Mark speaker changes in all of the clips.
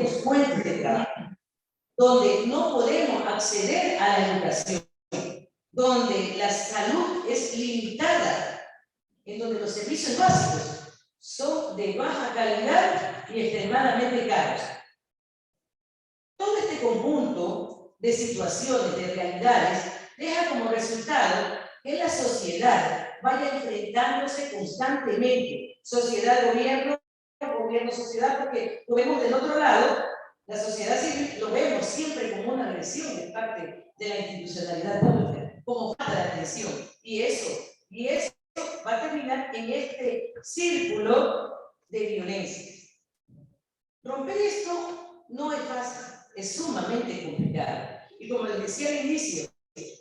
Speaker 1: fuentes de trabajo, donde no podemos acceder a la educación, donde la salud es limitada, en donde los servicios básicos son de baja calidad y extremadamente caros. Todo este conjunto de situaciones, de realidades, deja como resultado que la sociedad vaya enfrentándose constantemente, sociedad-gobierno, gobierno-sociedad, porque lo vemos del otro lado, la sociedad civil lo vemos siempre como una agresión de parte de la institucionalidad pública, como falta de atención, y eso va a terminar en este círculo de violencia. Romper esto no es fácil, es sumamente complicado. Y como les decía al inicio,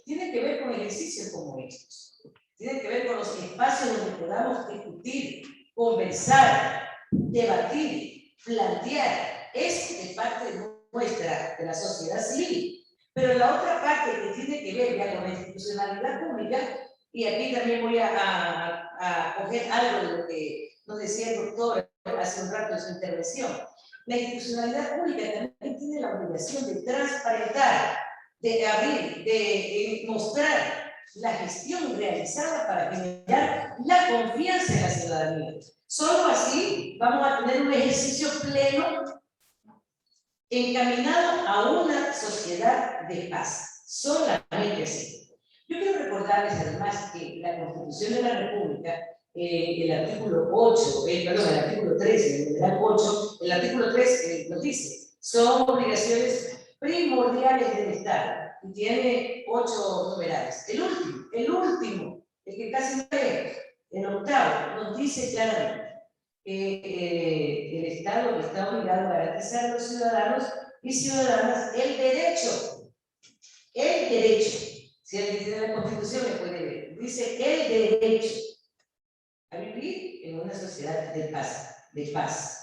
Speaker 1: tiene que ver con ejercicios como estos. Tiene que ver con los espacios donde podamos discutir, conversar, debatir, plantear. Eso es parte nuestra, de la sociedad civil. Pero la otra parte que tiene que ver ya con la institucionalidad pública, y aquí también voy a coger algo de lo que nos decía el doctor hace un rato en su intervención. La institucionalidad pública también tiene la obligación de transparentar, de abrir, de mostrar la gestión realizada para generar la confianza en la ciudadanía. Solo así vamos a tener un ejercicio pleno encaminado a una sociedad de paz. Solamente así. Yo quiero recordarles además que la Constitución de la República, el artículo 8, el artículo 13, el numeral 8, el artículo 3 nos dice, son obligaciones primordiales del Estado, y tiene 8 numerales. El último, el que casi no vemos, el octavo, nos dice claramente que el Estado está obligado a garantizar a los ciudadanos y ciudadanas el derecho, si alguien tiene la Constitución me puede ver, dice el derecho a vivir en una sociedad de paz.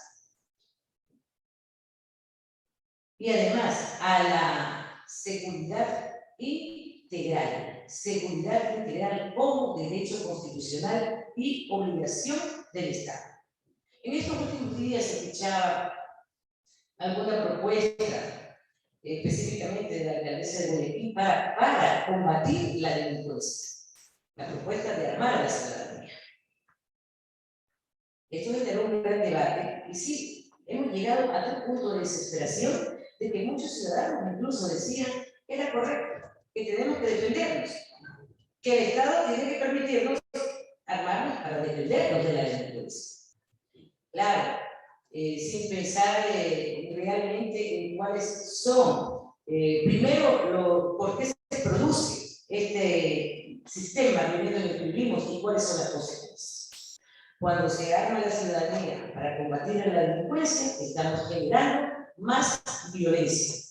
Speaker 1: Y además a la seguridad integral como derecho constitucional y obligación del Estado. En estos últimos días se escuchaba alguna propuesta, específicamente de la alcaldesa de Guayaquil, para combatir la delincuencia. La propuesta de armar a la ciudadanía. Esto generó un gran debate, y sí, hemos llegado a tal punto de desesperación de que muchos ciudadanos incluso decían que era correcto, que tenemos que defendernos, que el Estado tiene que permitirnos armarnos para defendernos de la delincuencia. Claro, sin pensar realmente en cuáles son, primero, por qué se produce este sistema viviendo en el que vivimos y cuáles son las consecuencias. Cuando se arma la ciudadanía para combatir a la delincuencia, estamos generando más violencia.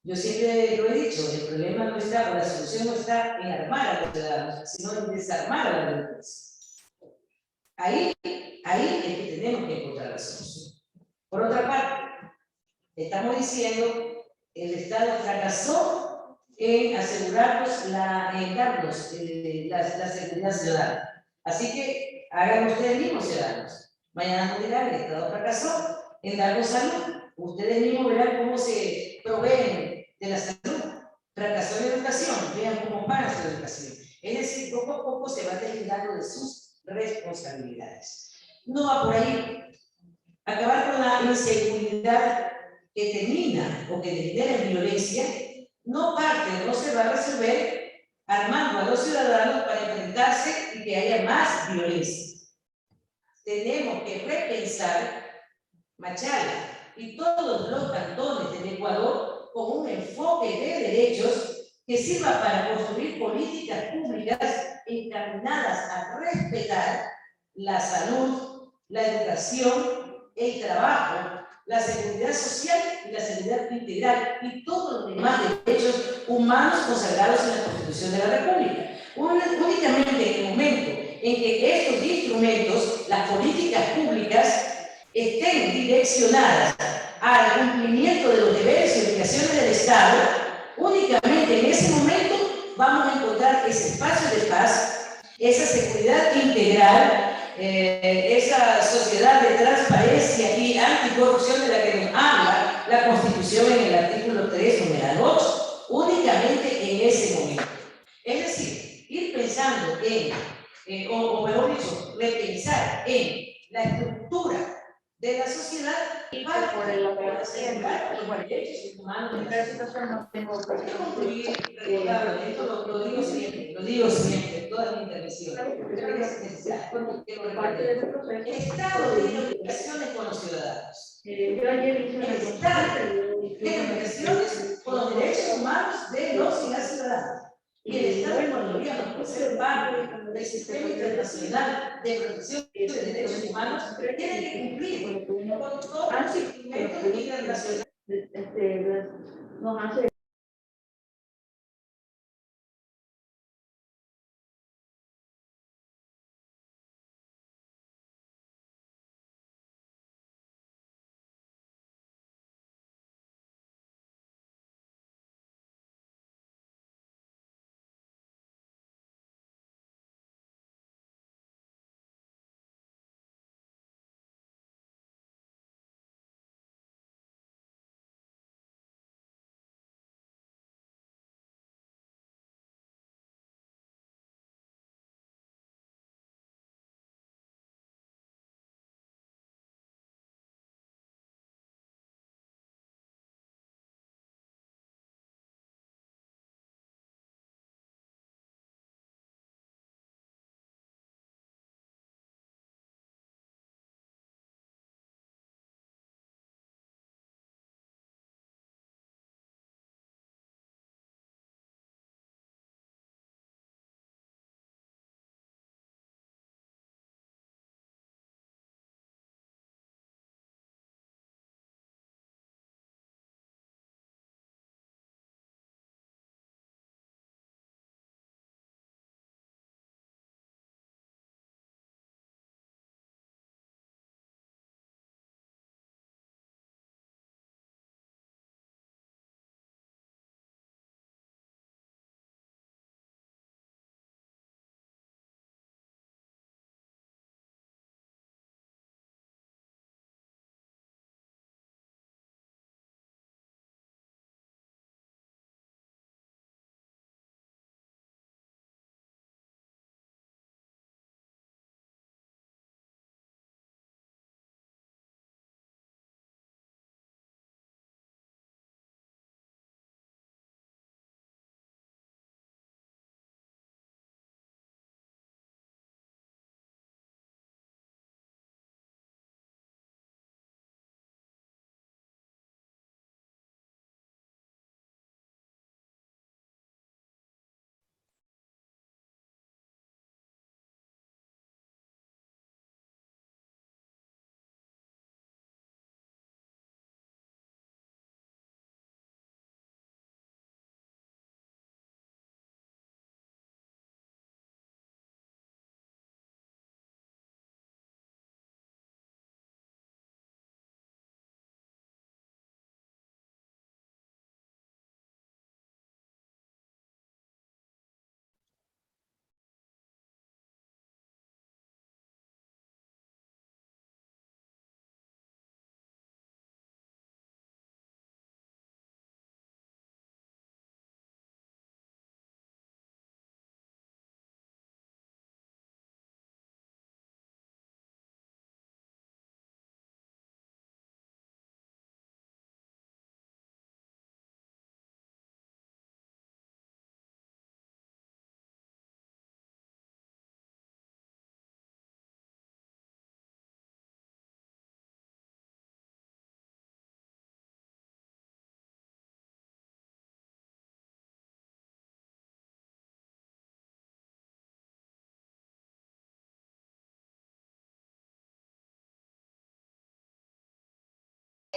Speaker 1: Yo siempre lo he dicho, el problema no está, o la solución no está en armar a los ciudadanos, sino en desarmar a la delincuencia. Ahí es que tenemos que encontrar la solución. Por otra parte, estamos diciendo el Estado fracasó en asegurarnos, en darnos la seguridad ciudadana. Así que hagan ustedes mismos, ciudadanos. Mañana nos dirán, el Estado fracasó en darnos salud. Ustedes mismos verán cómo se proveen de la salud. Fracasó en educación, vean cómo pagan su educación. Es decir, poco a poco se va desligando de sus responsabilidades. No va por ahí. Acabar con la inseguridad que termina o que genera violencia no se va a resolver armando a los ciudadanos para enfrentarse y que haya más violencia. Tenemos que repensar Machala y todos los cantones del Ecuador con un enfoque de derechos que sirva para construir políticas públicas encaminadas a respetar la salud, la educación, el trabajo, la seguridad social y la seguridad integral y todos los demás derechos humanos consagrados en la Constitución de la República. Únicamente en el momento en que estos instrumentos, las políticas públicas, estén direccionadas al cumplimiento de los deberes y obligaciones del Estado, únicamente en ese momento vamos a encontrar ese espacio de paz, esa seguridad integral, esa sociedad de transparencia y anticorrupción de la que nos habla la Constitución en el artículo 3, numeral 8, únicamente en ese momento. Es decir, ir pensando o mejor dicho, repensar en la estructura de la sociedad para poder asegurar los derechos humanos.
Speaker 2: En cada situación no tengo
Speaker 1: Quiero concluir recordando, esto lo digo siempre, en todas mis intervenciones, pero es necesario que lo recordemos. El Estado tiene relaciones con los ciudadanos.
Speaker 2: Yo ayer hice una
Speaker 1: El Estado tiene relaciones con los derechos humanos de los y las ciudadanas. Y el Estado ecuatoriano, por ser parte del sistema internacional de protección de derechos humanos, tiene que cumplir con todos los instrumentos internacionales.
Speaker 2: Nos hace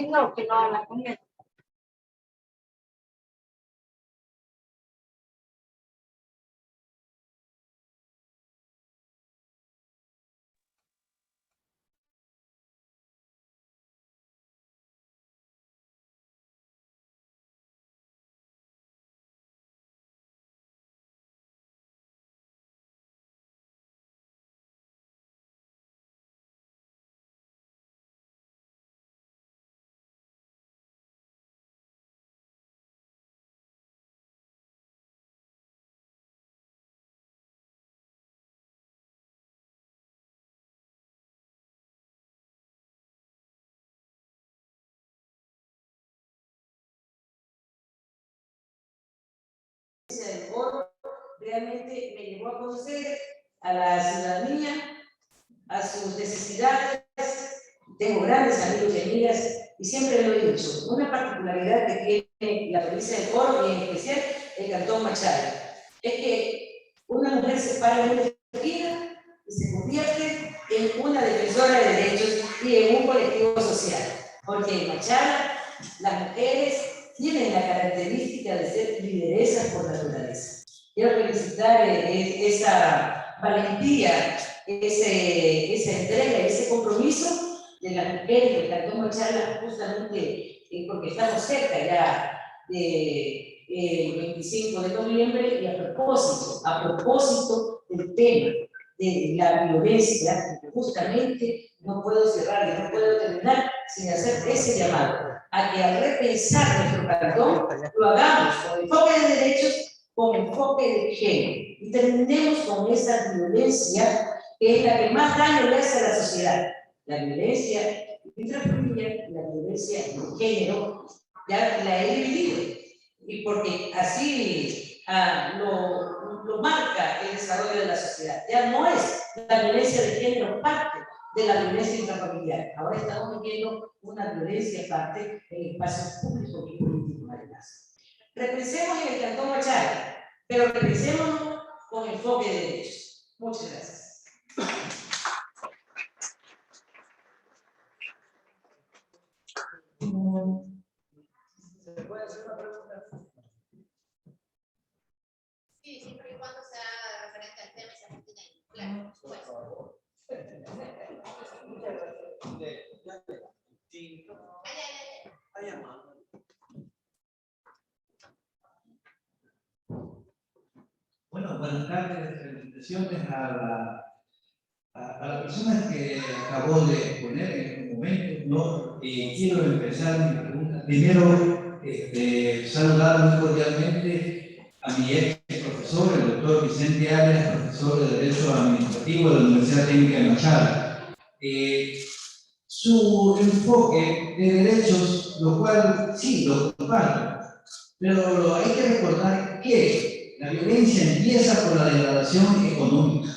Speaker 2: no, que no habla con él.
Speaker 1: del foro realmente me llevó a conocer a la ciudadanía, a sus necesidades. Tengo grandes amigos y amigas, y siempre lo he dicho, una particularidad que tiene la provincia del Coro y en especial el Cantón Machala, es que una mujer se para en una esquina y se convierte en una defensora de derechos y en un colectivo social, porque en Machala las mujeres tienen la característica de ser lideresas por naturaleza. Quiero felicitar esa valentía, esa entrega, ese compromiso de las mujeres del Cantón Machala, justamente porque estamos cerca ya del 25 de noviembre, y a propósito del tema de la violencia, justamente no puedo cerrar y no puedo terminar sin hacer ese llamado a que al repensar nuestro cantón lo hagamos con enfoque de derechos, con enfoque de género, y terminemos con esa violencia que es la que más daño le hace a la sociedad. La violencia intrafamiliar, la violencia de género, ya la he dividido, y porque así lo marca el desarrollo de la sociedad. Ya no es la violencia de género parte de la violencia intrafamiliar. Ahora estamos viviendo una violencia parte en espacios públicos y políticos, además. Repensemos en el Cantón Machala, pero repensémonos con enfoque de derechos. Muchas gracias. ¿Se puede hacer una pregunta?
Speaker 3: Sí, siempre y cuando sea referente al tema y se mantenga claro, por supuesto.
Speaker 4: Bueno, buenas tardes, felicitaciones a la persona que acabó de exponer en este momento, ¿no? Quiero empezar mi pregunta. Primero, saludar muy cordialmente a mi ex profesor, el doctor Vicente Arias, profesor de Derecho Administrativo de la Universidad Técnica de Machala. Su enfoque de derechos, lo cual sí, lo comparto, pero hay que recordar que la violencia empieza por la degradación económica.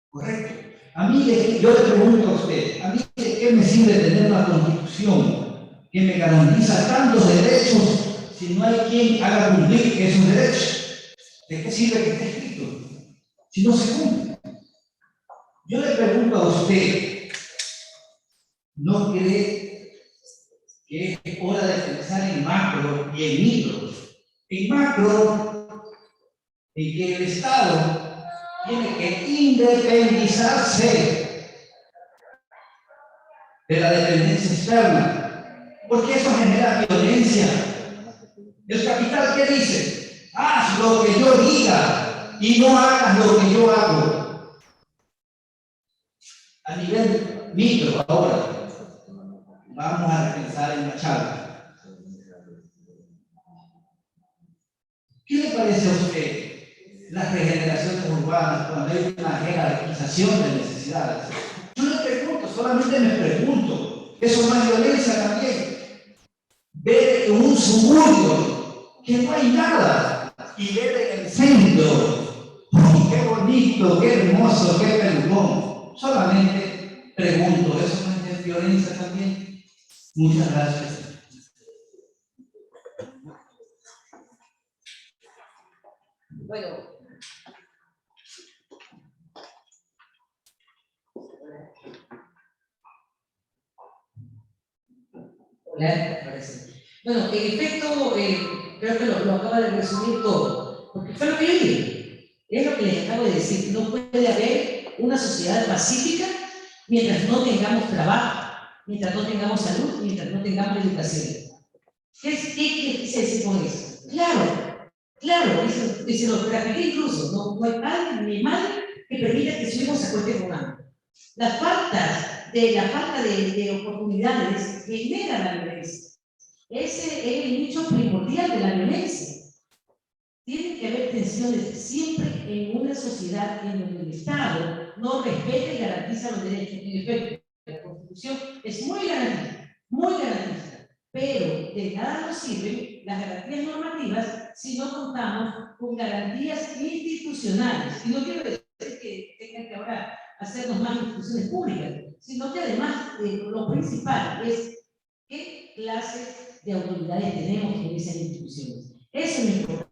Speaker 4: Correcto. A mí, yo le pregunto a usted, ¿a mí de qué me sirve tener una constitución que me garantiza tantos derechos si no hay quien haga cumplir esos derechos? ¿De qué sirve que esté escrito si no se cumple? Yo le pregunto a usted, ¿no cree que es hora de pensar en macro y en micro? En macro, en que el Estado tiene que independizarse de la dependencia externa, porque eso genera violencia. El capital, ¿qué dice? Haz lo que yo diga y no hagas lo que yo hago. A nivel micro, ahora, vamos a repensar en Machala. ¿Qué le parece a usted las regeneraciones urbanas cuando hay una jerarquización de necesidades? Yo le pregunto, solamente me pregunto, ¿eso no es violencia también? Ver en un suburbio que no hay nada y ver en el centro, ¡oh, qué bonito, qué hermoso, qué pelucón! Solamente pregunto, ¿eso no es violencia también? Muchas gracias.
Speaker 1: Bueno, hola, parece. Bueno, en efecto, creo que lo acaba de resumir todo, porque fue lo que yo dije, es lo que les acabo de decir, no puede haber una sociedad pacífica mientras no tengamos trabajo, mientras no tengamos salud, mientras no tengamos educación. ¿Qué quise decir con eso? Claro, y se lo grafiqué incluso, no hay padre ni madre que permita que su hijo se acueste con hambre. La falta de oportunidades genera la violencia. Ese es el nicho primordial de la violencia. Tiene que haber tensiones siempre en una sociedad en donde el Estado no respeta y garantiza los derechos. En efecto, la Constitución es muy garantista, pero de nada nos sirven las garantías normativas si no contamos con garantías institucionales. Y no quiero decir que tengan que ahora hacernos más instituciones públicas, sino que además lo principal es qué clase de autoridades tenemos en esas instituciones. Eso es importante.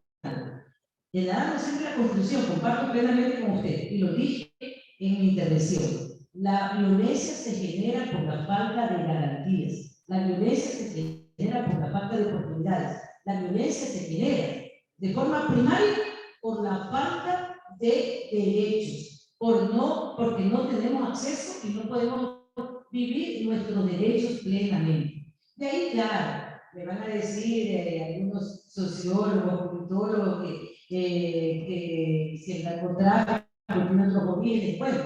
Speaker 1: De nada nos sirve la Constitución, comparto plenamente con usted, y lo dije en mi intervención. La violencia se genera por la falta de garantías, la violencia se genera por la falta de oportunidades, la violencia se genera de forma primaria por la falta de derechos, porque no tenemos acceso y no podemos vivir nuestros derechos plenamente. De ahí, claro, me van a decir algunos sociólogos, politólogos que si el narcotráfico tiene otros orígenes, bueno,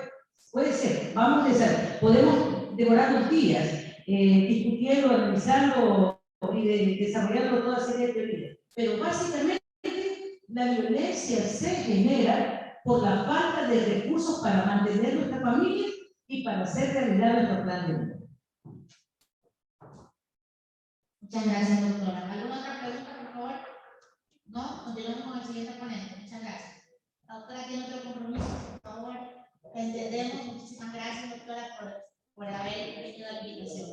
Speaker 1: puede ser, vamos a pensar, podemos demorarnos días discutiendo, analizando y desarrollando toda serie de teorías, pero básicamente la violencia se genera por la falta de recursos para mantener nuestra familia y para hacer realidad nuestro plan de vida.
Speaker 3: Muchas gracias, doctora. ¿Alguna otra pregunta, por favor? No, continuamos con el siguiente ponente. Muchas gracias. La doctora tiene otro compromiso, por favor. Entendemos. Muchísimas gracias, doctora, por haber venido a la invitación.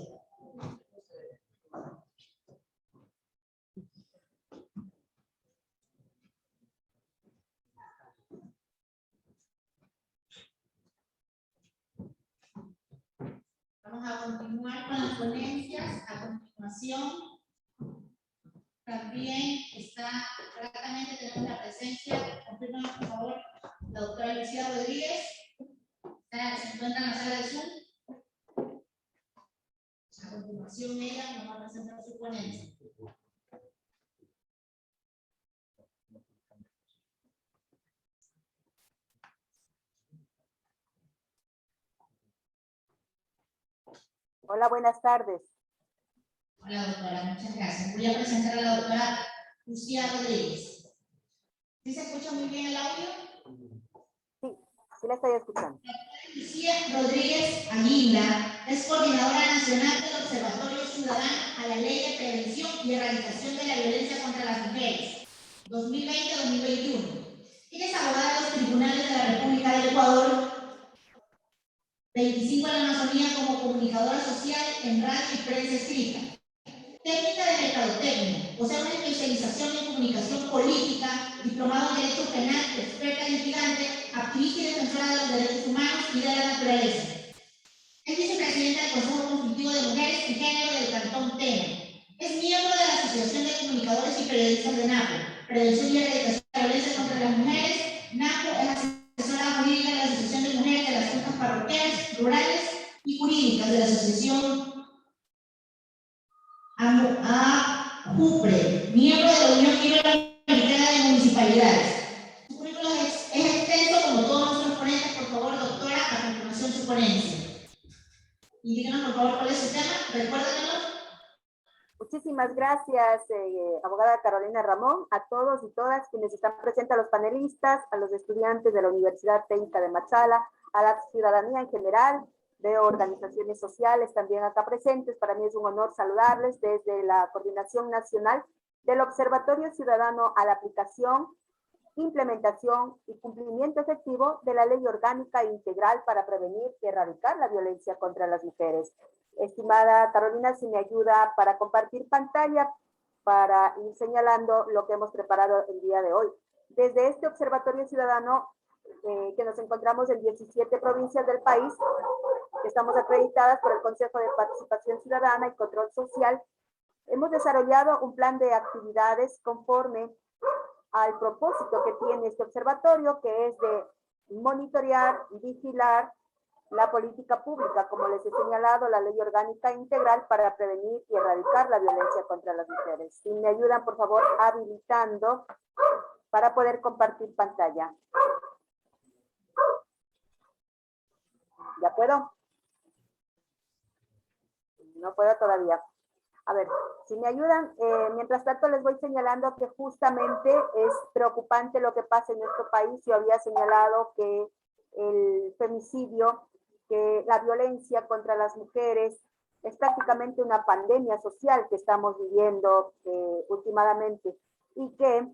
Speaker 3: Vamos a continuar con las ponencias. A continuación, también está, gratamente tenemos la presencia, confirmen por favor, la doctora Lucía Rodríguez, se encuentra en la sala de Zoom. A continuación, ella nos va a presentar su ponencia.
Speaker 5: Hola, buenas tardes.
Speaker 3: Hola, doctora, muchas gracias. Voy a presentar a la doctora Lucía Rodríguez. ¿Sí se escucha muy bien el audio?
Speaker 5: Sí la estoy escuchando.
Speaker 3: Lucía Rodríguez Aguila es coordinadora nacional del Observatorio Ciudadano a la Ley de Prevención y Erradicación de la Violencia contra las Mujeres, 2020-2021. Ella es abogada de los tribunales de la República del Ecuador, 25 en la Amazonía como comunicadora social en radio y prensa escrita. Técnica de mercadotecnia, o sea, una especialización en comunicación política, diplomado en Derecho Penal, experta litigante, activista y defensora de los derechos humanos y de la naturaleza. Es vicepresidenta del Consejo Consultivo de Mujeres y Género del Cantón Tena. Es miembro de la Asociación de Comunicadores y Periodistas de NAPO, Prevención y Erradicación de la Violencia contra las Mujeres. NAPO es asesora jurídica de la Asociación de Mujeres de las Juntas Parroquiales, Rurales y Jurídicas de la Asociación AJUPRE, miembro de la Unión Iberoamericana de Municipalidades. Su currículum es extenso como todos nuestros ponentes. Por favor, doctora, a continuación su ponencia. Indíquenos, por favor, cuál es su tema. Recuérdenos.
Speaker 5: Muchísimas gracias, abogada Carolina Ramón, a todos y todas quienes están presentes, a los panelistas, a los estudiantes de la Universidad Técnica de Machala, a la ciudadanía en general. Veo organizaciones sociales también acá presentes. Para mí es un honor saludarles desde la Coordinación Nacional del Observatorio Ciudadano a la aplicación, implementación y cumplimiento efectivo de la Ley Orgánica e Integral para prevenir y erradicar la violencia contra las mujeres. Estimada Carolina, si me ayuda para compartir pantalla, para ir señalando lo que hemos preparado el día de hoy. Desde este Observatorio Ciudadano, que nos encontramos en 17 provincias del país, que estamos acreditadas por el Consejo de Participación Ciudadana y Control Social, hemos desarrollado un plan de actividades conforme al propósito que tiene este observatorio, que es de monitorear y vigilar la política pública, como les he señalado, la Ley Orgánica Integral para prevenir y erradicar la violencia contra las mujeres. Si me ayudan, por favor, habilitando para poder compartir pantalla. ¿Ya puedo? No puedo todavía. A ver, si me ayudan, mientras tanto les voy señalando que justamente es preocupante lo que pasa en nuestro país. Yo había señalado que el femicidio, que la violencia contra las mujeres es prácticamente una pandemia social que estamos viviendo últimamente, y que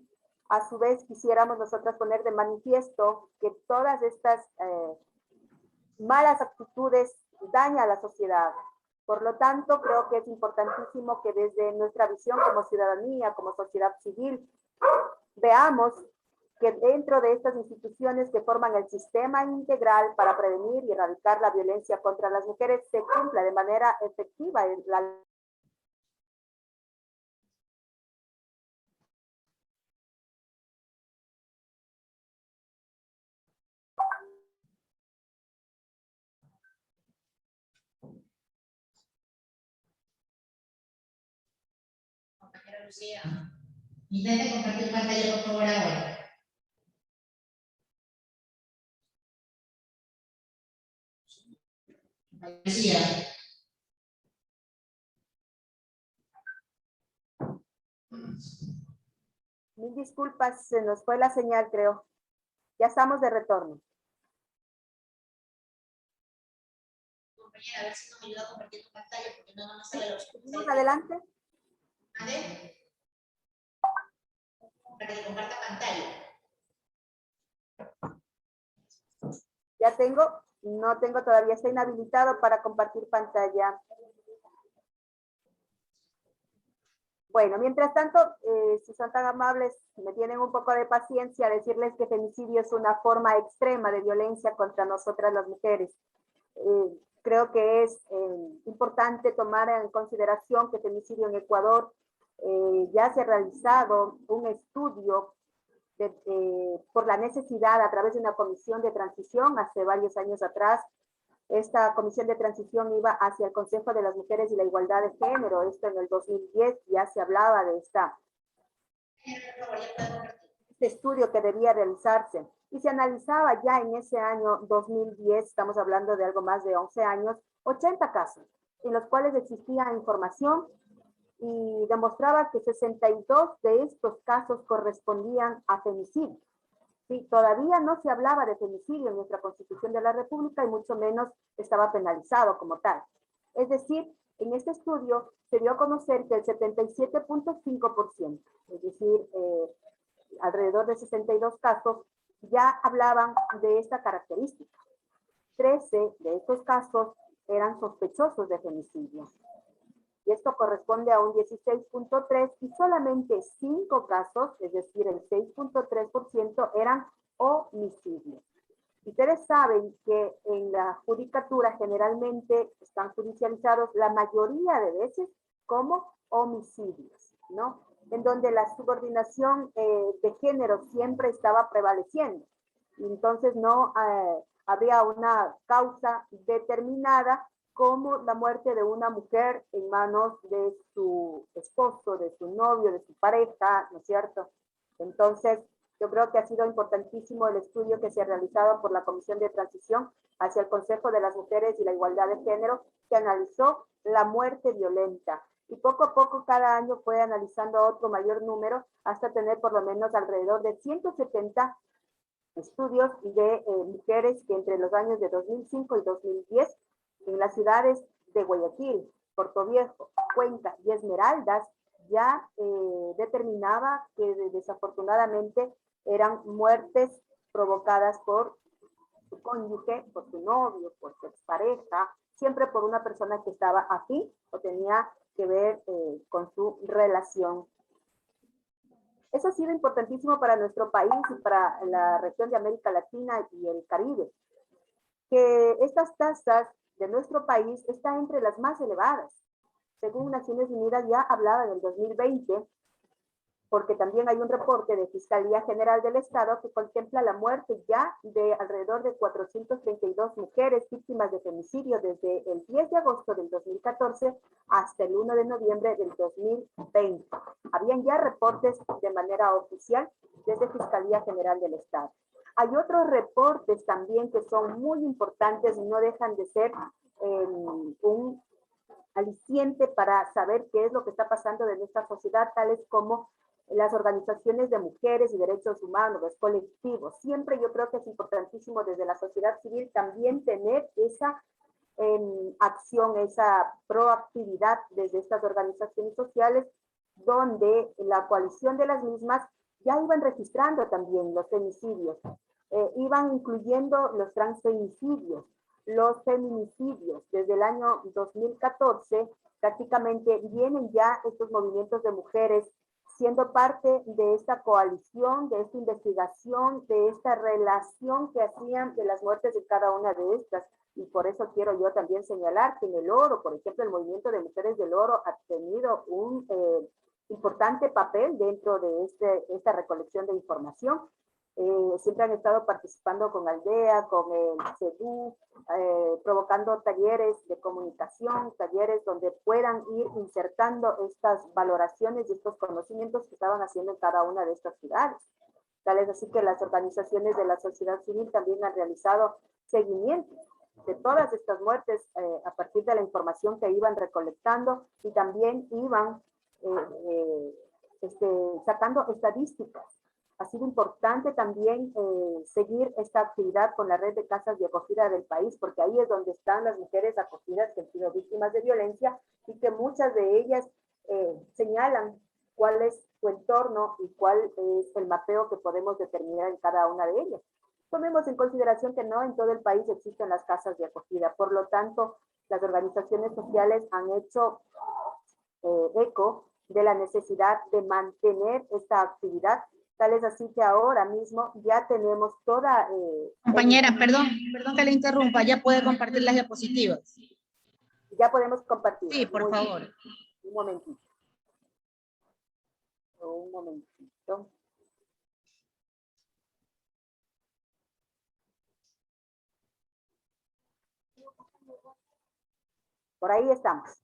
Speaker 5: A su vez, quisiéramos nosotras poner de manifiesto que todas estas malas actitudes dañan a la sociedad. Por lo tanto, creo que es importantísimo que desde nuestra visión como ciudadanía, como sociedad civil, veamos que dentro de estas instituciones que forman el sistema integral para prevenir y erradicar la violencia contra las mujeres se cumpla de manera efectiva la
Speaker 3: Compañera Lucía, intente compartir pantalla, por favor, ahora. Lucía.
Speaker 5: Mil disculpas, se nos fue la señal, creo. Ya estamos de retorno.
Speaker 3: Compañera, a ver si nos ayuda a compartir tu pantalla, porque no nos sale los...
Speaker 5: ¿Seguimos adelante?
Speaker 3: ¿Vale? Para que comparta pantalla.
Speaker 5: Ya tengo, no tengo todavía, está inhabilitado para compartir pantalla. Bueno, mientras tanto, si son tan amables, me tienen un poco de paciencia, decirles que femicidio es una forma extrema de violencia contra nosotras las mujeres. Creo que es importante tomar en consideración que femicidio en Ecuador ya se ha realizado un estudio por la necesidad a través de una comisión de transición hace varios años atrás. Esta comisión de transición iba hacia el Consejo de las Mujeres y la Igualdad de Género. Esto en el 2010 ya se hablaba de este estudio que debía realizarse. Y se analizaba ya en ese año 2010, estamos hablando de algo más de 11 años, 80 casos, en los cuales existía información y demostraba que 62 de estos casos correspondían a femicidio. Sí, todavía no se hablaba de femicidio en nuestra Constitución de la República y mucho menos estaba penalizado como tal. Es decir, en este estudio se dio a conocer que el 77.5%, es decir, alrededor de 62 casos, ya hablaban de esta característica. 13 de estos casos eran sospechosos de femicidio. Y esto corresponde a un 16.3% y solamente 5 casos, es decir, el 6.3% eran homicidios. Ustedes saben que en la judicatura generalmente están judicializados la mayoría de veces como homicidios, ¿no? En donde la subordinación de género siempre estaba prevaleciendo. Y entonces no había una causa determinada como la muerte de una mujer en manos de su esposo, de su novio, de su pareja, ¿no es cierto? Entonces, yo creo que ha sido importantísimo el estudio que se ha realizado por la Comisión de Transición hacia el Consejo de las Mujeres y la Igualdad de Género, que analizó la muerte violenta. Y poco a poco, cada año fue analizando otro mayor número, hasta tener por lo menos alrededor de 170 estudios de mujeres que entre los años de 2005 y 2010 en las ciudades de Guayaquil, Portoviejo, Cuenca y Esmeraldas ya determinaba que desafortunadamente eran muertes provocadas por su cónyuge, por su novio, por su expareja, siempre por una persona que estaba afín o tenía que ver con su relación. Eso ha sido importantísimo para nuestro país y para la región de América Latina y el Caribe, que estas tasas de nuestro país están entre las más elevadas. Según Naciones Unidas ya hablaba en el 2020, porque también hay un reporte de Fiscalía General del Estado que contempla la muerte ya de alrededor de 432 mujeres víctimas de femicidio desde el 10 de agosto del 2014 hasta el 1 de noviembre del 2020. Habían ya reportes de manera oficial desde Fiscalía General del Estado. Hay otros reportes también que son muy importantes y no dejan de ser un aliciente para saber qué es lo que está pasando en nuestra sociedad, tales como las organizaciones de mujeres y derechos humanos, los colectivos. Siempre yo creo que es importantísimo desde la sociedad civil también tener esa acción, esa proactividad desde estas organizaciones sociales, donde la coalición de las mismas ya iban registrando también los femicidios, iban incluyendo los transfemicidios, los feminicidios. Desde el año 2014 prácticamente vienen ya estos movimientos de mujeres siendo parte de esta coalición, de esta investigación, de esta relación que hacían de las muertes de cada una de estas. Y por eso quiero yo también señalar que en el oro, por ejemplo, el movimiento de mujeres del oro ha tenido un importante papel dentro de esta recolección de información. Siempre han estado participando con Aldea, con el CEDU, provocando talleres de comunicación, talleres donde puedan ir insertando estas valoraciones y estos conocimientos que estaban haciendo en cada una de estas ciudades. Tal es así que las organizaciones de la sociedad civil también han realizado seguimiento de todas estas muertes a partir de la información que iban recolectando y también iban sacando estadísticas. Ha sido importante también seguir esta actividad con la red de casas de acogida del país, porque ahí es donde están las mujeres acogidas que han sido víctimas de violencia y que muchas de ellas señalan cuál es su entorno y cuál es el mapeo que podemos determinar en cada una de ellas. Tomemos en consideración que no en todo el país existen las casas de acogida, por lo tanto, las organizaciones sociales han hecho eco de la necesidad de mantener esta actividad. Tal es así que ahora mismo ya tenemos toda...
Speaker 3: Compañera, perdón que le interrumpa, ya puede compartir las diapositivas.
Speaker 5: Ya podemos compartir.
Speaker 3: Sí, por favor.
Speaker 5: Un momentito. Un momentito. Por ahí estamos.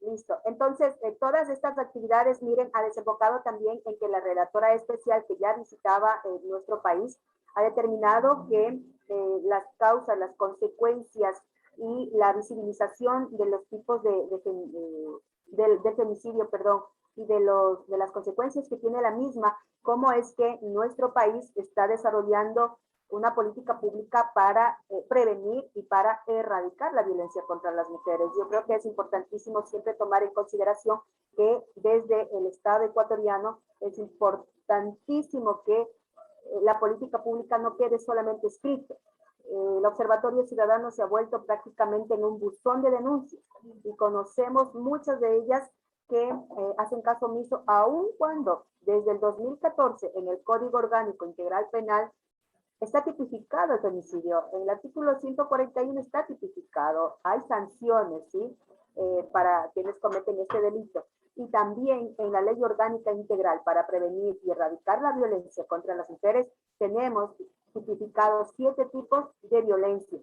Speaker 5: Listo. Entonces, todas estas actividades, miren, ha desembocado también en que la relatora especial que ya visitaba nuestro país ha determinado que las causas, las consecuencias y la visibilización de los tipos de femicidio, perdón, y de las consecuencias que tiene la misma, cómo es que nuestro país está desarrollando una política pública para prevenir y para erradicar la violencia contra las mujeres. Yo creo que es importantísimo siempre tomar en consideración que desde el Estado ecuatoriano es importantísimo que la política pública no quede solamente escrito. El Observatorio Ciudadano se ha vuelto prácticamente en un buzón de denuncias y conocemos muchas de ellas que hacen caso omiso, aun cuando desde el 2014 en el Código Orgánico Integral Penal está tipificado el femicidio. En el artículo 141 está tipificado. Hay sanciones, ¿sí? Para quienes cometen este delito. Y también en la Ley Orgánica Integral para prevenir y erradicar la violencia contra las mujeres tenemos tipificados 7 tipos de violencia.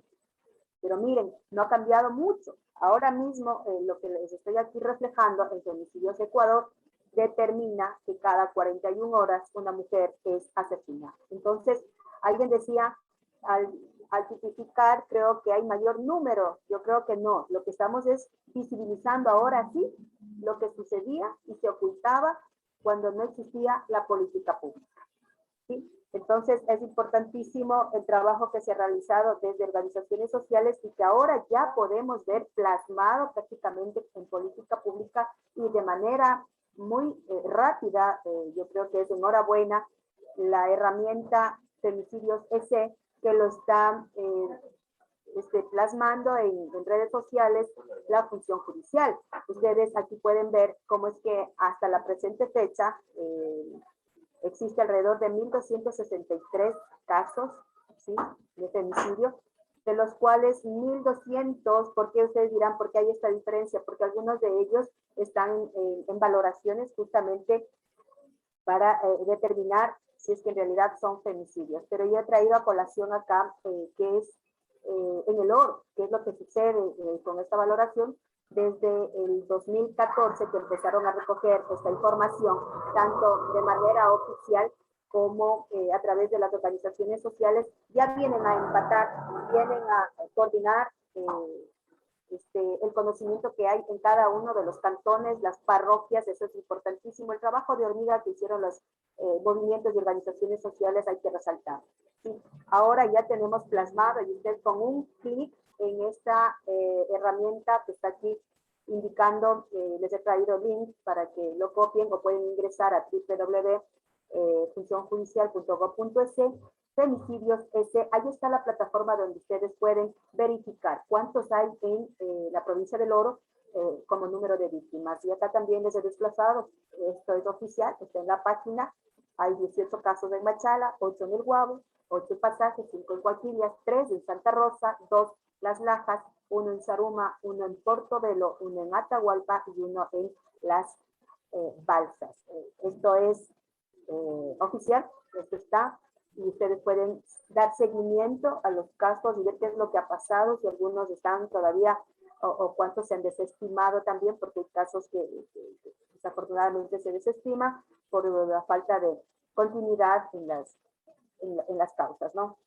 Speaker 5: Pero miren, no ha cambiado mucho. Ahora mismo, lo que les estoy aquí reflejando en Femicidios Ecuador determina que cada 41 horas una mujer es asesinada. Entonces, alguien decía, al tipificar creo que hay mayor número. Yo creo que no. Lo que estamos es visibilizando ahora sí lo que sucedía y se ocultaba cuando no existía la política pública. ¿Sí? Entonces es importantísimo el trabajo que se ha realizado desde organizaciones sociales y que ahora ya podemos ver plasmado prácticamente en política pública y de manera muy rápida. Yo creo que es enhorabuena la herramienta Femicidios EC, que lo está plasmando en redes sociales la función judicial. Ustedes aquí pueden ver cómo es que hasta la presente fecha existe alrededor de 1.263 casos, ¿sí?, de femicidio, de los cuales 1.200, ¿por qué ustedes dirán por qué hay esta diferencia? Porque algunos de ellos están en valoraciones justamente para determinar si es que en realidad son femicidios. Pero yo he traído a colación acá que es en el oro, qué es lo que sucede con esta valoración desde el 2014 que empezaron a recoger esta información, tanto de manera oficial como a través de las organizaciones sociales, ya vienen a empatar, vienen a coordinar el conocimiento que hay en cada uno de los cantones, las parroquias. Eso es importantísimo. El trabajo de hormiga que hicieron los movimientos y organizaciones sociales hay que resaltar. ¿Sí? Ahora ya tenemos plasmado y usted con un clic en esta herramienta que está aquí indicando, les he traído link para que lo copien o pueden ingresar a www.funcionjudicial.gov.es, femicidios S. Ahí está la plataforma donde ustedes pueden verificar cuántos hay en la provincia del Oro como número de víctimas. Y acá también les he desplazado, esto es oficial, está en la página. Hay 18 casos en Machala, 8 en El Guabo, 8 en Pasaje, 5 en Cuaquillas, 3 en Santa Rosa, 2 Las Lajas, 1 en Zaruma, 1 en Portobelo, 1 en Atahualpa y 1 en Las Balsas. Esto es oficial, esto está, y ustedes pueden dar seguimiento a los casos y ver qué es lo que ha pasado, si algunos están todavía o cuántos se han desestimado también, porque hay casos que desafortunadamente se desestima por la falta de continuidad en las causas, ¿no?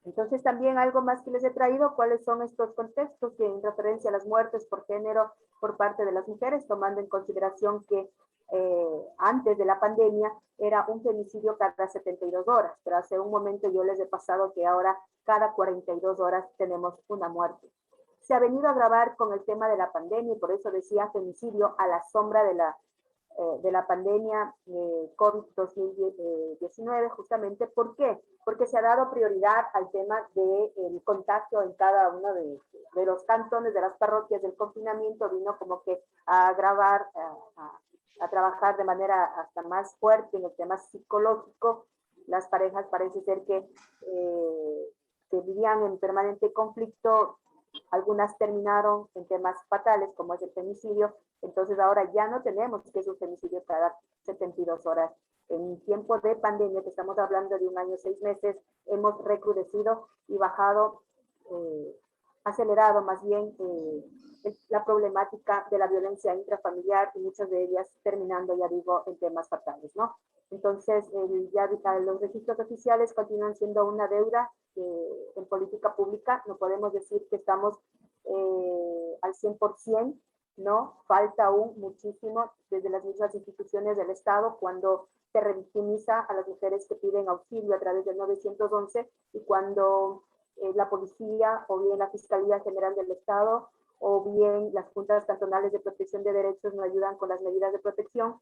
Speaker 5: Entonces también algo más que les he traído, cuáles son estos contextos que en referencia a las muertes por género por parte de las mujeres, tomando en consideración que antes de la pandemia era un femicidio cada 72 horas, pero hace un momento yo les he pasado que ahora cada 42 horas tenemos una muerte. Se ha venido a agravar con el tema de la pandemia y por eso decía femicidio a la sombra de la pandemia COVID-2019, justamente. ¿Por qué? Porque se ha dado prioridad al tema del contagio en cada uno de los cantones, de las parroquias. Del confinamiento vino como que a agravar, a trabajar de manera hasta más fuerte en el tema psicológico. Las parejas parece ser que vivían en permanente conflicto. Algunas terminaron en temas fatales, como es el femicidio. Entonces ahora ya no tenemos que es un femicidio cada 72 horas. En tiempo de pandemia, que estamos hablando de 1 año, 6 meses, hemos recrudecido y bajado, acelerado más bien la problemática de la violencia intrafamiliar y muchas de ellas terminando, ya digo, en temas fatales, ¿no? Entonces, ya los registros oficiales continúan siendo una deuda en política pública. No podemos decir que estamos al 100%, ¿no? Falta aún muchísimo desde las mismas instituciones del Estado cuando se revictimiza a las mujeres que piden auxilio a través del 911 y cuando la policía o bien la Fiscalía General del Estado o bien las juntas cantonales de protección de derechos no ayudan con las medidas de protección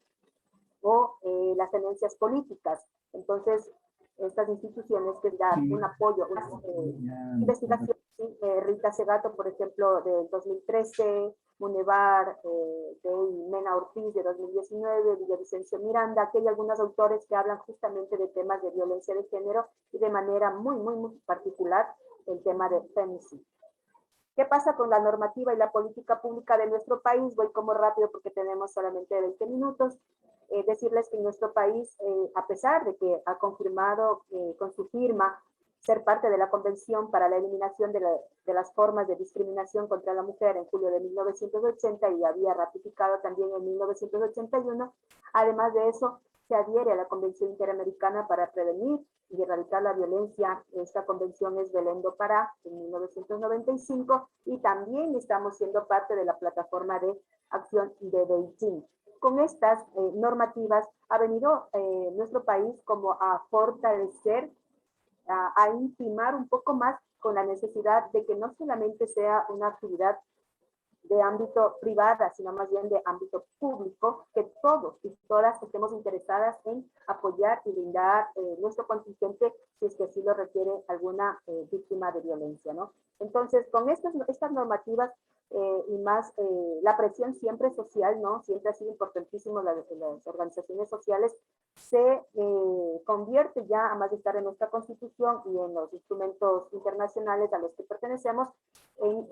Speaker 5: o las tenencias políticas. Entonces, estas instituciones que dan un apoyo, una investigación, Rita Segato, por ejemplo, del 2013, Munevar, de Mena Ortiz, de 2019, Villavicencio Miranda, aquí hay algunos autores que hablan justamente de temas de violencia de género y de manera muy, muy, muy particular el tema de femicidio. ¿Qué pasa con la normativa y la política pública de nuestro país? Voy como rápido porque tenemos solamente 20 minutos. Decirles que en nuestro país, a pesar de que ha confirmado con su firma ser parte de la Convención para la Eliminación de las Formas de Discriminación contra la Mujer en julio de 1980 y había ratificado también en 1981, además de eso, se adhiere a la Convención Interamericana para Prevenir y Erradicar la Violencia. Esta convención es Belém do Pará en 1995 y también estamos siendo parte de la plataforma de acción de Beijing. Con estas normativas ha venido nuestro país como a fortalecer, a intimar un poco más con la necesidad de que no solamente sea una actividad de ámbito privada, sino más bien de ámbito público, que todos y todas estemos interesadas en apoyar y brindar nuestro contingente si es que así lo requiere alguna víctima de violencia, ¿no? Entonces, con estas normativas y más la presión siempre social, ¿no? Siempre ha sido importantísimo las organizaciones sociales, se convierte ya, a más de estar en nuestra Constitución y en los instrumentos internacionales a los que pertenecemos, en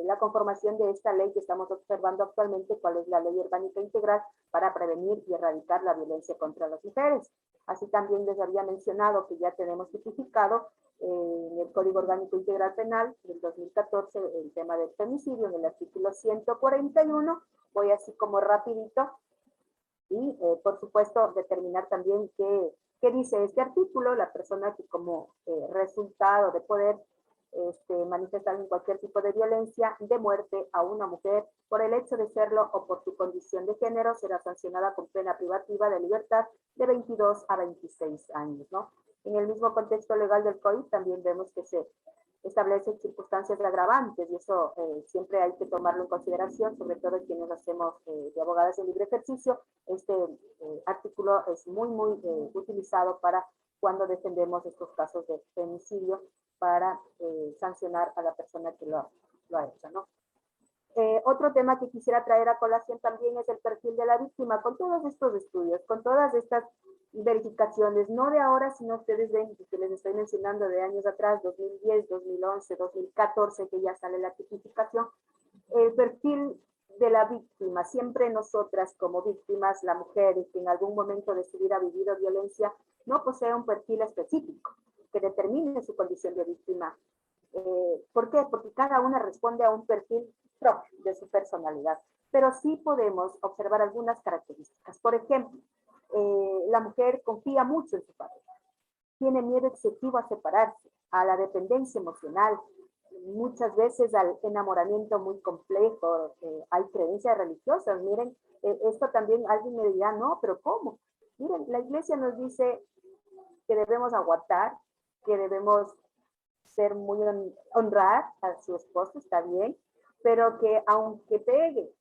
Speaker 5: la conformación de esta ley que estamos observando actualmente, cuál es la Ley Orgánica Integral para prevenir y erradicar la violencia contra las mujeres. Así también les había mencionado que ya tenemos tipificado en el Código Orgánico Integral Penal del 2014 el tema del femicidio en el artículo 141. Voy así como rapidito y por supuesto determinar también qué dice este artículo. La persona que como resultado de poder manifestar en cualquier tipo de violencia de muerte a una mujer por el hecho de serlo o por su condición de género será sancionada con pena privativa de libertad de 22 a 26 años, ¿no? En el mismo contexto legal del COI también vemos que se establece circunstancias agravantes y eso siempre hay que tomarlo en consideración, sobre todo quienes hacemos de abogadas en libre ejercicio. Este artículo es muy utilizado para cuando defendemos estos casos de femicidio para sancionar a la persona que lo ha hecho, ¿no? Otro tema que quisiera traer a colación también es el perfil de la víctima. Con todos estos estudios, con todas estas verificaciones, no de ahora, sino ustedes ven que les estoy mencionando de años atrás, 2010, 2011, 2014, que ya sale la tipificación, el perfil de la víctima, siempre nosotras como víctimas, la mujer que en algún momento de su vida ha vivido violencia, no posee un perfil específico que determine su condición de víctima. ¿Por qué? Porque cada una responde a un perfil propio de su personalidad, pero sí podemos observar algunas características. Por ejemplo, la mujer confía mucho en su pareja, tiene miedo excesivo a separarse, a la dependencia emocional, muchas veces al enamoramiento muy complejo, hay creencias religiosas. Miren, esto también alguien me dirá, no, pero ¿cómo? Miren, la iglesia nos dice que debemos aguantar, que debemos ser muy honrar a su esposo, está bien, pero que aunque pegue,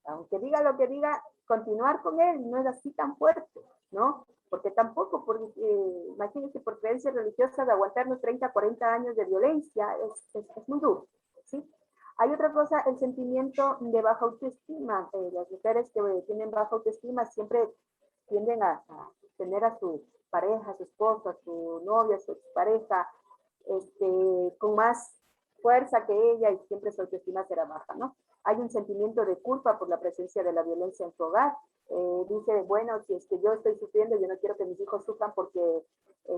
Speaker 5: aunque diga lo que diga, continuar con él no es así tan fuerte, ¿no? Porque tampoco, imagínense, por creencias religiosas, aguantarnos 30, 40 años de violencia es muy duro, ¿sí? Hay otra cosa, el sentimiento de baja autoestima. Las mujeres que tienen baja autoestima siempre tienden a tener a su pareja, a su esposo, a su novia, a su pareja, con más fuerza que ella, y siempre su autoestima será baja, ¿no? Hay un sentimiento de culpa por la presencia de la violencia en su hogar. Dice, bueno, si es que yo estoy sufriendo, yo no quiero que mis hijos sufran porque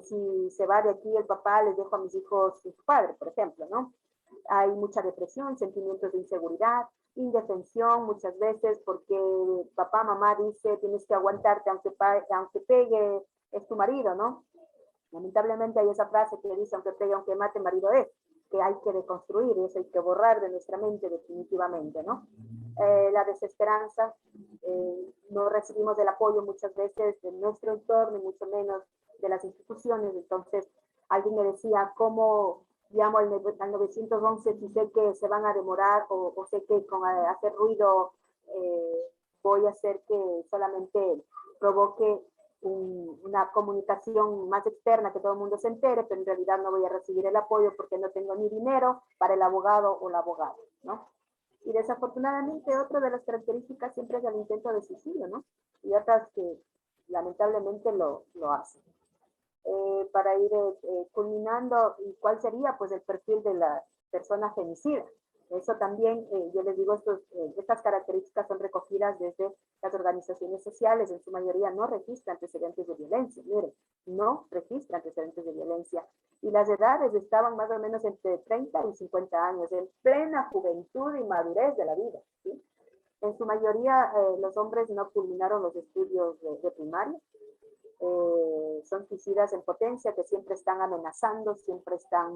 Speaker 5: si se va de aquí el papá, les dejo a mis hijos sin su padre, por ejemplo, ¿no? Hay mucha depresión, sentimientos de inseguridad, indefensión muchas veces porque papá, mamá dice, tienes que aguantarte aunque pegue, es tu marido, ¿no? Lamentablemente hay esa frase que dice, aunque pegue, aunque mate, marido es, que hay que deconstruir, eso hay que borrar de nuestra mente definitivamente, ¿no? La desesperanza, no recibimos el apoyo muchas veces de nuestro entorno y mucho menos de las instituciones. Entonces alguien me decía, ¿cómo llamo al 911 si sé que se van a demorar o sé que con hacer ruido voy a hacer que solamente provoque una comunicación más externa, que todo el mundo se entere, pero en realidad no voy a recibir el apoyo porque no tengo ni dinero para el abogado o la abogada, ¿no? Y desafortunadamente otra de las características siempre es el intento de suicidio, ¿no? Y otras que lamentablemente lo hacen. Para ir culminando, ¿cuál sería? Pues el perfil de la persona femicida. Eso también, yo les digo, estas características son recogidas desde las organizaciones sociales, en su mayoría no registra antecedentes de violencia, miren, no registra antecedentes de violencia. Y las edades estaban más o menos entre 30 y 50 años, en plena juventud y madurez de la vida, ¿sí? En su mayoría, los hombres no culminaron los estudios de primaria, son suicidas en potencia que siempre están amenazando, siempre están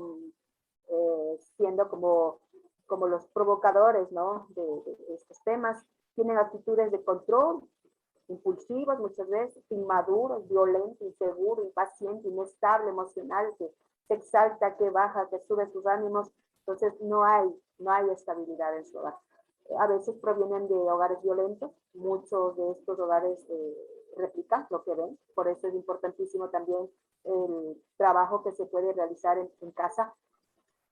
Speaker 5: siendo como los provocadores, ¿no? de estos temas. Tienen actitudes de control, impulsivos muchas veces, inmaduros, violentos, inseguro, impaciente, inestable, emocional, que se exalta, que baja, que sube sus ánimos. Entonces no hay estabilidad en su hogar. A veces provienen de hogares violentos, muchos de estos hogares replican lo que ven, por eso es importantísimo también el trabajo que se puede realizar en casa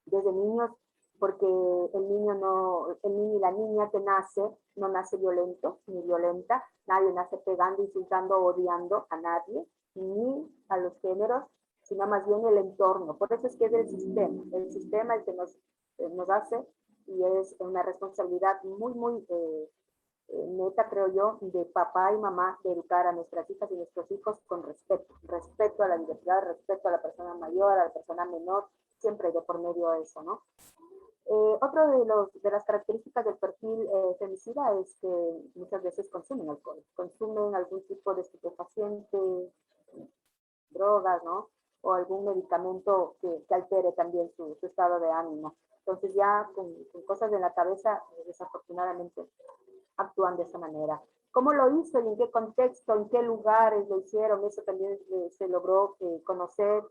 Speaker 5: desde niños, porque el niño y la niña que nace, no nace violento ni violenta, nadie nace pegando, insultando, odiando a nadie, ni a los géneros, sino más bien el entorno. Por eso es que es el sistema el que nos hace, y es una responsabilidad muy neta, creo yo, de papá y mamá, de educar a nuestras hijas y nuestros hijos con respeto a la diversidad, respeto a la persona mayor, a la persona menor, siempre de por medio de eso, ¿no? Otro de las características del perfil femicida es que muchas veces consumen alcohol, consumen algún tipo de estupefaciente, drogas, ¿no? O algún medicamento que altere también su estado de ánimo. Entonces ya con cosas en la cabeza, desafortunadamente, actúan de esa manera. ¿Cómo lo hizo y en qué contexto, en qué lugares lo hicieron? Eso también se logró conocer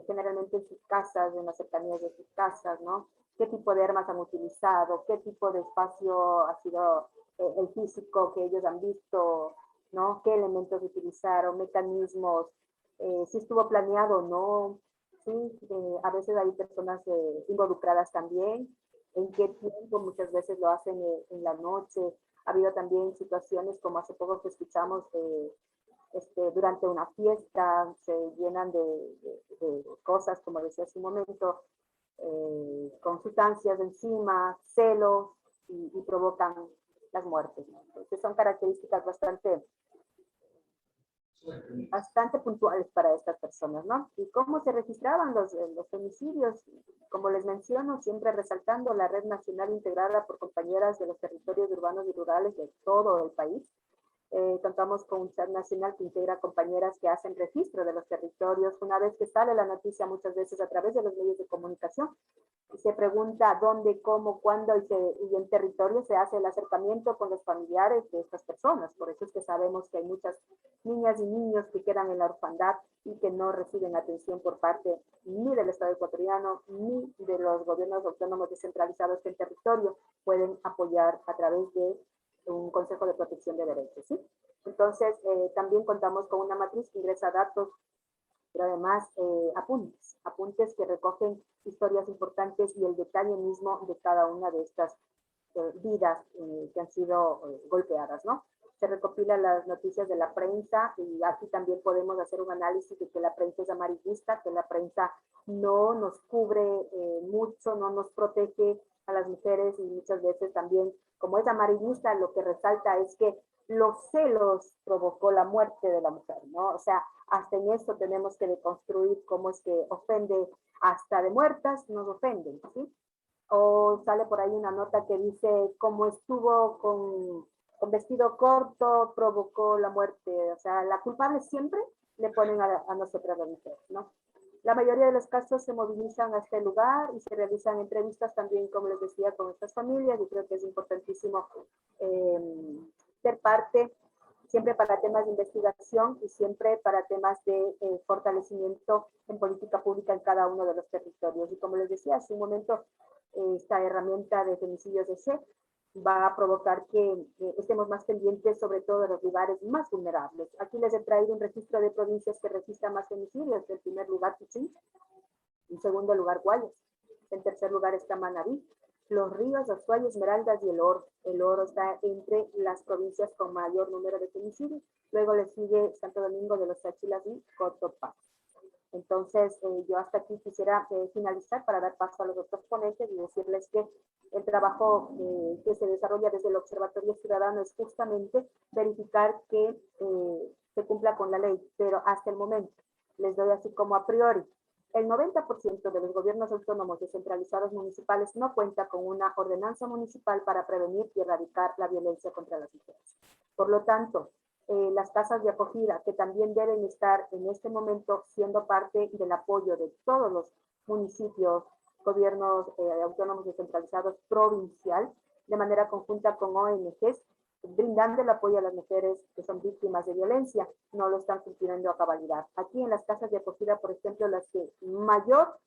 Speaker 5: generalmente en sus casas, en las cercanías de sus casas, ¿no? ¿Qué tipo de armas han utilizado? ¿Qué tipo de espacio ha sido el físico que ellos han visto? ¿No? ¿Qué elementos utilizaron? ¿Mecanismos? Si estuvo planeado o no. ¿Sí? A veces hay personas involucradas también. ¿En qué tiempo? Muchas veces lo hacen en la noche. Ha habido también situaciones como hace poco que escuchamos durante una fiesta, se llenan de cosas, como decía hace un momento, con sustancias encima, celos y provocan las muertes, ¿no? Entonces son características bastante puntuales para estas personas, ¿no? ¿Y cómo se registraban los femicidios? Como les menciono, siempre resaltando la red nacional integrada por compañeras de los territorios urbanos y rurales de todo el país. Contamos con un chat nacional que integra compañeras que hacen registro de los territorios. Una vez que sale la noticia, muchas veces a través de los medios de comunicación, se pregunta dónde, cómo, cuándo y en territorio se hace el acercamiento con los familiares de estas personas. Por eso es que sabemos que hay muchas niñas y niños que quedan en la orfandad y que no reciben atención por parte ni del Estado ecuatoriano ni de los gobiernos autónomos descentralizados que en territorio pueden apoyar a través de un Consejo de Protección de Derechos, ¿sí? Entonces, también contamos con una matriz que ingresa datos, pero además apuntes que recogen historias importantes y el detalle mismo de cada una de estas vidas que han sido golpeadas, ¿no? Se recopilan las noticias de la prensa y aquí también podemos hacer un análisis de que la prensa es amarillista, que la prensa no nos cubre mucho, no nos protege a las mujeres y muchas veces también, como es amarillista, lo que resalta es que los celos provocó la muerte de la mujer, ¿no? O sea, hasta en esto tenemos que deconstruir cómo es que ofende, hasta de muertas nos ofenden, ¿sí? O sale por ahí una nota que dice cómo estuvo con vestido corto, provocó la muerte. O sea, la culpable siempre le ponen a nosotras las mujeres, ¿no? La mayoría de los casos se movilizan a este lugar y se realizan entrevistas también, como les decía, con estas familias. Y creo que es importantísimo ser parte siempre para temas de investigación y siempre para temas de fortalecimiento en política pública en cada uno de los territorios. Y como les decía hace un momento, esta herramienta de femicidios de C va a provocar que estemos más pendientes sobre todo de los lugares más vulnerables. Aquí les he traído un registro de provincias que registran más femicidios. En primer lugar, Pichín. En segundo lugar, Guayas. En tercer lugar está Manabí. Los Ríos, Azuay, Esmeraldas y El Oro. El Oro está entre las provincias con mayor número de femicidios. Luego le sigue Santo Domingo de los Táchilas y Cotopaxi. Entonces, yo hasta aquí quisiera finalizar para dar paso a los otros ponentes y decirles que el trabajo que se desarrolla desde el Observatorio Ciudadano es justamente verificar que se cumpla con la ley, pero hasta el momento, les doy así como a priori, el 90% de los gobiernos autónomos descentralizados municipales no cuenta con una ordenanza municipal para prevenir y erradicar la violencia contra las mujeres. Por lo tanto, las casas de acogida, que también deben estar en este momento siendo parte del apoyo de todos los municipios, gobiernos autónomos descentralizados provincial, de manera conjunta con ONGs, brindando el apoyo a las mujeres que son víctimas de violencia, no lo están cumpliendo a cabalidad. Aquí en las casas de acogida, por ejemplo, las que mayor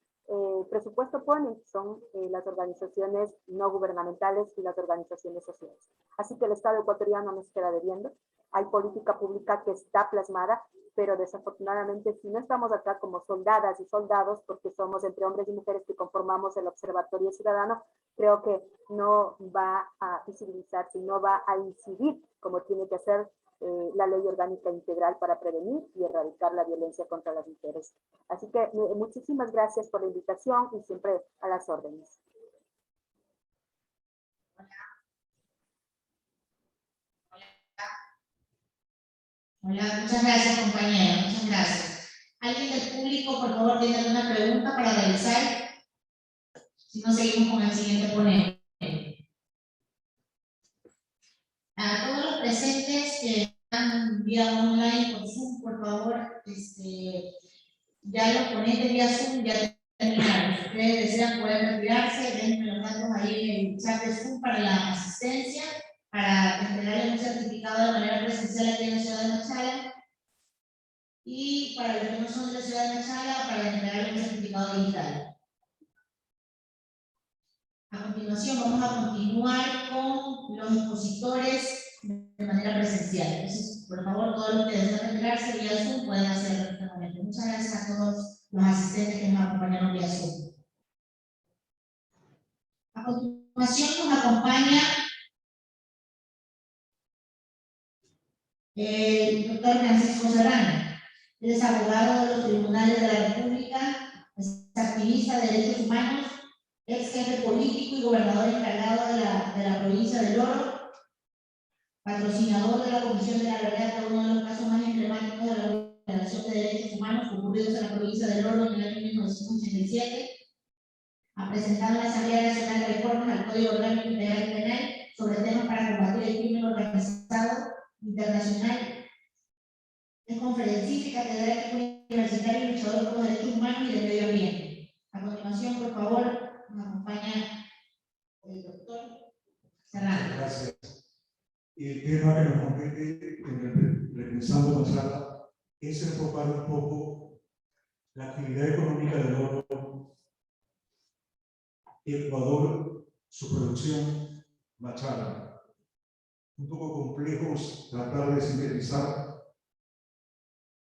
Speaker 5: presupuesto ponen son las organizaciones no gubernamentales y las organizaciones sociales. Así que el Estado ecuatoriano nos queda debiendo. Hay política pública que está plasmada, pero desafortunadamente si no estamos acá como soldadas y soldados, porque somos entre hombres y mujeres que conformamos el Observatorio Ciudadano, creo que no va a visibilizarse, no va a incidir como tiene que hacer la ley orgánica integral para prevenir y erradicar la violencia contra las mujeres. Así que muchísimas gracias por la invitación y siempre a las órdenes.
Speaker 3: Hola, muchas gracias, compañera, muchas gracias. ¿Alguien del público, por favor, tiene alguna pregunta para realizar? Si no, seguimos con el siguiente ponente. A todos los presentes que están vía online por Zoom, por favor, ya los ponentes vía Zoom ya terminaron. Si ustedes desean poder retirarse, denme los datos ahí en el chat de Zoom para la asistencia, para entregarles un certificado de manera presencial aquí en la ciudad de Machala. Y y para los que no son de la ciudad de Machala para entregar un certificado digital. A continuación vamos a continuar con los expositores de manera presencial. Entonces, por favor, todos los que deseen retirarse vía Zoom pueden hacerlo en este momento. Muchas gracias a todos los asistentes que nos acompañaron vía Zoom. A continuación nos acompaña el doctor Francisco Serrano. Él es abogado de los tribunales de la República, es activista de derechos humanos, ex jefe político y gobernador encargado de la provincia del Oro, patrocinador de la Comisión de la Verdad de uno de los casos más emblemáticos de la vulneración de derechos humanos ocurridos en la provincia del Oro en el año 1987. Ha presentado en la Asamblea Nacional reformas al Código Orgánico Integral Penal sobre temas para combatir el crimen organizado internacional. Es conferencista y catedrático universitario y luchador por los derechos humanos y del medio ambiente. A continuación, por favor, nos acompaña el doctor Serrano.
Speaker 6: Gracias. El tema que nos compete en Repensando Machala es enfocar un poco la actividad económica del oro, Ecuador, su producción, Machala. Un poco complejos tratar de sintetizar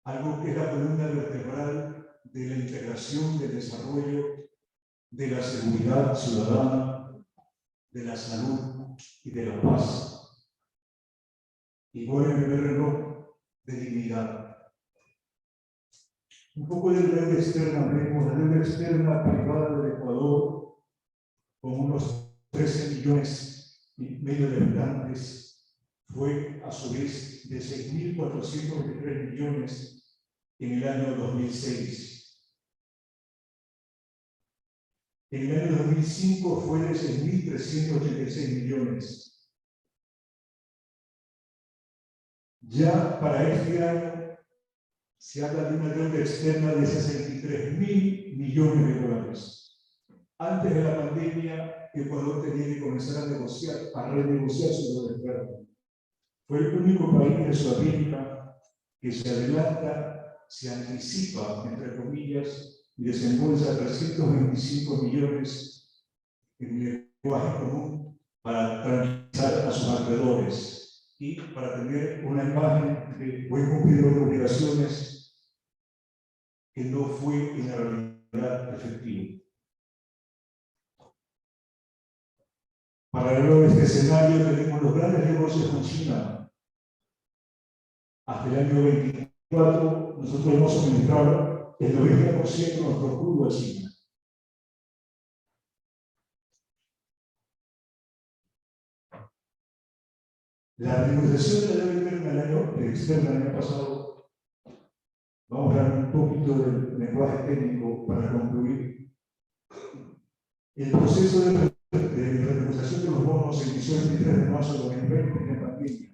Speaker 6: algo que es la columna vertebral de la integración, del desarrollo, de la seguridad ciudadana, de la salud y de la paz. Igual en el reloj de dignidad. Un poco de deuda externa, vemos la deuda externa privada del Ecuador con unos 13 millones y medio de habitantes, fue a su vez de 6.423 millones en el año 2006. En el año 2005 fue de 6.386 millones. Ya para este año se habla de una deuda externa de 63.000 millones de dólares. Antes de la pandemia, Ecuador tenía que comenzar a negociar, a renegociar su deuda externa. Fue el único país de Sudamérica que se adelanta, se anticipa, entre comillas, y desembolsa 325 millones en lenguaje común para tranquilizar a sus alrededores y para tener una imagen de buen cumplidor de obligaciones que no fue en la realidad efectiva. Paralelo a este escenario tenemos los grandes negocios con China. Hasta el año 24 nosotros hemos suministrado el 90% de nuestro crudo a China. La renegociación de la deuda externa el año pasado, vamos a dar un poquito de lenguaje técnico para concluir. El proceso de renegociación de los bonos se inició el 23 de marzo de 2020 en la pandemia,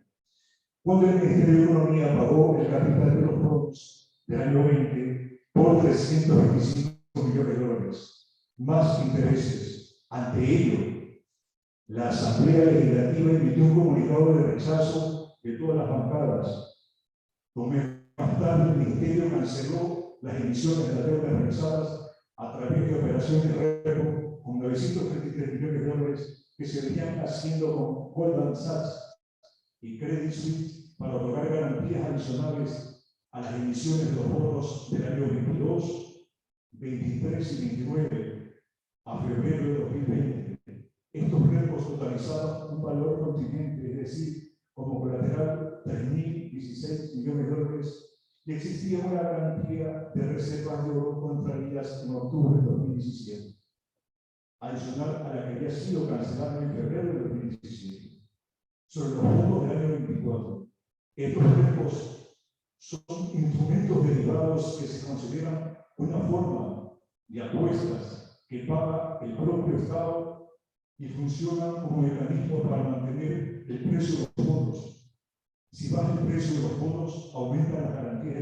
Speaker 6: cuando el Ministerio de Economía pagó el capital de los bonos del año 20 por 325 millones de dólares, más intereses. Ante ello, la Asamblea Legislativa emitió un comunicado de rechazo de todas las bancadas. Más tarde, el Ministerio canceló las emisiones de las deudas realizadas a través de operaciones repo con 933 millones de dólares que se venían haciendo con Goldman Sachs y Credit Suisse para otorgar garantías adicionales a las emisiones de los bonos del año 22, 23 y 29 a febrero de 2020. Estos repos totalizaban un valor contingente, es decir, como colateral 3.016 millones de dólares, y existía una garantía de reservas de oro contraídas en octubre de 2017, adicional a la que había sido cancelada en febrero de 2017. Sobre los fondos del año 24, estos repos son instrumentos derivados que se consideran una forma de apuestas que paga el propio Estado y funcionan como mecanismos para mantener el precio de los bonos. Si baja el precio de los bonos, aumentan las garantías